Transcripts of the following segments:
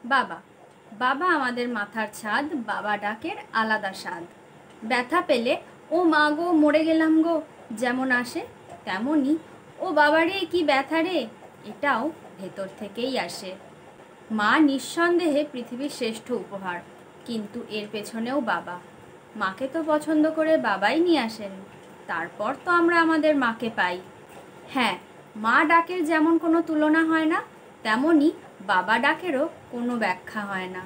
বাবা বাবা আমাদের মাথার ছাদ, বাবা ডাকের আলাদা স্বাদ। ব্যথা পেলে ও মা গো মরে গেলাম গো যেমন আসে, তেমনই ও বাবারে কি ব্যথা রে, এটাও ভেতর থেকেই আসে। মা নিঃসন্দেহে পৃথিবীর শ্রেষ্ঠ উপহার, কিন্তু এর পেছনেও বাবা। মাকে তো পছন্দ করে বাবাই নিয়ে আসেন, তারপর তো আমরা আমাদের মাকে পাই। হ্যাঁ, মা ডাকের যেমন কোনো তুলনা হয় না, তেমনই বাবা ডাকেরও কোনো ব্যাখ্যা হয় না।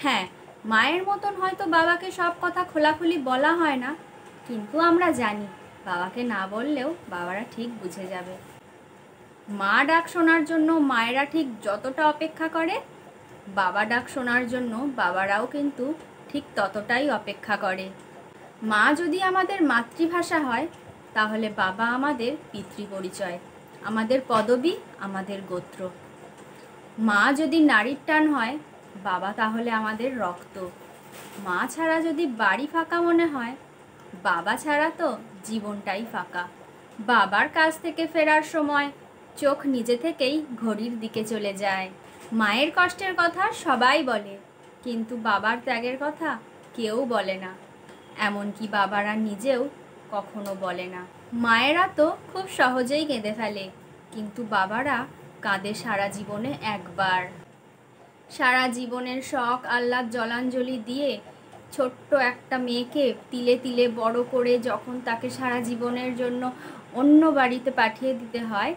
হ্যাঁ, মায়ের মতন হয়তো বাবাকে সব কথা খোলাখুলি বলা হয় না, কিন্তু আমরা জানি বাবাকে না বললেও বাবারা ঠিক বুঝে যাবে। মা ডাক শোনার জন্য মায়েরা ঠিক যতটা অপেক্ষা করে, বাবা ডাক শোনার জন্য বাবারাও কিন্তু ঠিক ততটাই অপেক্ষা করে। মা যদি আমাদের মাতৃভাষা হয়, তাহলে বাবা আমাদের পিতৃপরিচয়, আমাদের পদবী, আমাদের গোত্র। মা যদি নারীর টান হয়, বাবা তাহলে আমাদের রক্ত। মা ছাড়া যদি বাড়ি ফাঁকা মনে হয়, বাবা ছাড়া তো জীবনটাই ফাঁকা। বাবার কাছ থেকে ফেরার সময় চোখ নিজে থেকেই ঘড়ির দিকে চলে যায়। মায়ের কষ্টের কথা সবাই বলে, কিন্তু বাবার ত্যাগের কথা কেউ বলে না, এমনকি বাবারা নিজেও কখনো বলে না। মায়েরা তো খুব সহজেই কেঁদে ফেলে, কিন্তু বাবারা কাঁদে সারা জীবনে একবার। সারা জীবনের শখ আহ্লাদ জলাঞ্জলি দিয়ে ছোট্ট একটা মেয়েকে তিলে তিলে বড় করে যখন তাকে সারা জীবনের জন্য অন্য বাড়িতে পাঠিয়ে দিতে হয়,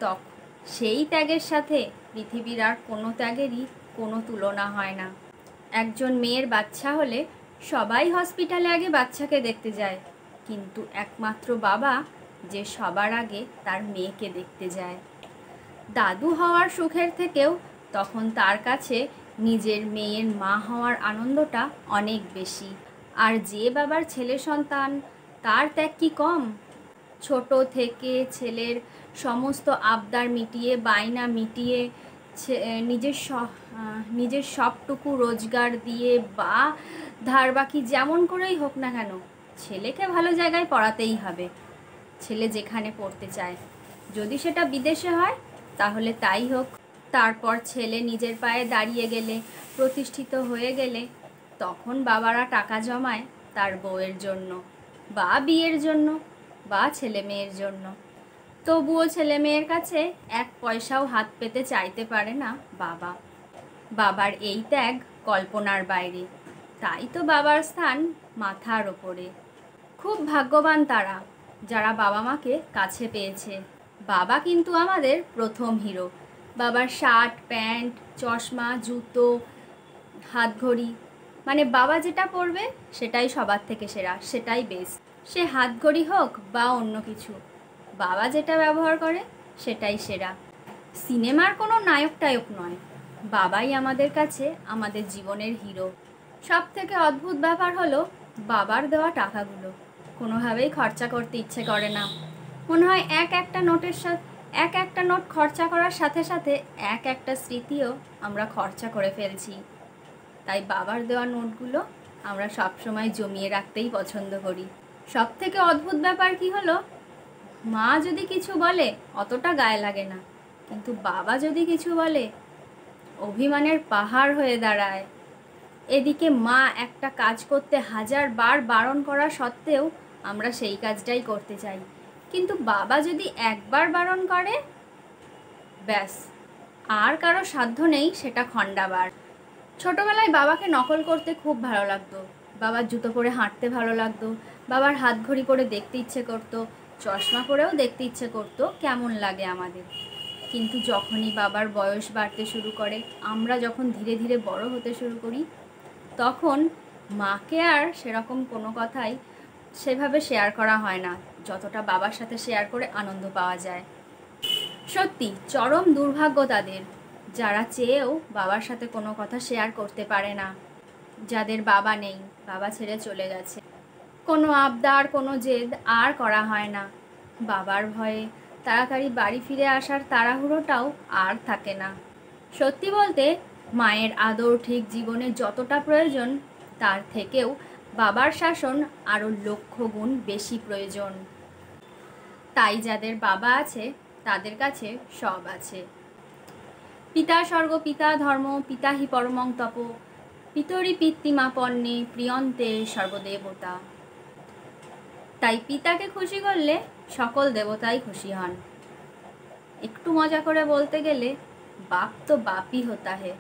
তখন সেই ত্যাগের সাথে পৃথিবীর আর কোনো ত্যাগেরই কোনো তুলনা হয় না। একজন মেয়ের বাচ্চা হলে সবাই হসপিটালে আগে বাচ্চাকে দেখতে যায়, কিন্তু একমাত্র বাবা যে সবার আগে তার মেয়েকে দেখতে যায়। দাদু হওয়ার সুখের থেকেও তখন তার কাছে নিজের মেয়ের মা হওয়ার আনন্দটা অনেক বেশি। আর যে বাবার ছেলে সন্তান, তার ত্যাগ কি কম? ছোট থেকে ছেলের সমস্ত আবদার মিটিয়ে, বায়না মিটিয়ে, নিজের সবটুকু রোজগার দিয়ে বা ধার বাকি যেমন করেই হোক না কেন, ছেলেকে ভালো জায়গায় পড়াতেই হবে। ছেলে যেখানে পড়তে চায়, যদি সেটা বিদেশে হয় তাহলে তাই হোক। তারপর ছেলে নিজের পায়ে দাঁড়িয়ে গেলে, প্রতিষ্ঠিত হয়ে গেলে, তখন বাবারা টাকা জমায় তার বউয়ের জন্য, বা বিয়ের জন্য, বা ছেলে মেয়ের জন্য। তবুও ছেলে মেয়ের কাছে এক পয়সাও হাত পেতে চাইতে পারে না বাবা। বাবার এই ত্যাগ কল্পনার বাইরে, তাই তো বাবার স্থান মাথার ওপরে। খুব ভাগ্যবান তারা যারা বাবা মাকে কাছে পেয়েছে। বাবা কিন্তু আমাদের প্রথম হিরো। বাবার শার্ট, প্যান্ট, চশমা, জুতো, হাতঘড়ি, মানে বাবা যেটা পরবে সেটাই সবার থেকে সেরা, সেটাই বেস্ট। সে হাতঘড়ি হোক বা অন্য কিছু, বাবা যেটা ব্যবহার করে সেটাই সেরা। সিনেমার কোনো নায়ক টায়ক নয়, বাবাই আমাদের কাছে আমাদের জীবনের হিরো। সব থেকে অদ্ভুত ব্যাপার হলো বাবার দেওয়া টাকাগুলো কোনোভাবেই খরচা করতে ইচ্ছে করে না। মনে হয় এক একটা নোট খরচা করার সাথে সাথে এক একটা স্মৃতিও আমরা খরচা করে ফেলছি। তাই বাবার দেওয়া নোটগুলো আমরা সবসময় জমিয়ে রাখতেই পছন্দ করি। সব থেকে অদ্ভুত ব্যাপার কি হলো, মা যদি কিছু বলে অতটা গায়ে লাগে না, কিন্তু বাবা যদি কিছু বলে অভিমানের পাহাড় হয়ে দাঁড়ায়। এদিকে মা একটা কাজ করতে 1000 বার বারণ করা সত্ত্বেও আমরা সেই কাজটাই করতে চাই, কিন্তু বাবা যদি একবার বারণ করে, ব্যাস আর কারো সাধ্য নেই সেটা খণ্ডাবার। ছোটবেলায় বাবাকে নকল করতে খুব ভালো লাগতো। বাবার জুতো পরে হাঁটতে ভালো লাগতো, বাবার হাত ঘড়ি পরে দেখতে ইচ্ছে করতো, চশমা পরেও দেখতে ইচ্ছে করতো কেমন লাগে আমাদের। কিন্তু যখনই বাবার বয়স বাড়তে শুরু করে, আমরা যখন ধীরে ধীরে বড় হতে শুরু করি, তখন মাকে আর সেরকম কোনো কথাই সেভাবে শেয়ার করা হয় না যতটা বাবার সাথে শেয়ার করে আনন্দ পাওয়া যায়। সত্যি চরম দুর্ভাগ্য তাদের, যারা চেয়েও বাবার সাথে কোনো কথা শেয়ার করতে পারে না, যাদের বাবা নেই, বাবা ছেড়ে চলে গেছে। কোনো আবদার, কোনো জেদ আর করা হয় না। বাবার ভয়ে তাড়াতাড়ি বাড়ি ফিরে আসার তাড়াহুড়োটাও আর থাকে না। সত্যি বলতে মায়ের আদর ঠিক জীবনে যতটা প্রয়োজন, তার থেকেও বাবার শাসন আরও লক্ষ গুণ বেশি প্রয়োজন। তাই যাদের বাবা আছে তাদের কাছে সব আছে। পিতা স্বর্গ পিতা ধর্ম পিতা হি পরমং তপ পিতরি পিতৃমাপন্নে প্রিয়ন্তে সর্বদেবতা। তাই পিতাকে খুশি করলে সকল দেবতাই খুশি হন। একটু মজা করে বলতে গেলে বাপ তো বাপই হতা হে।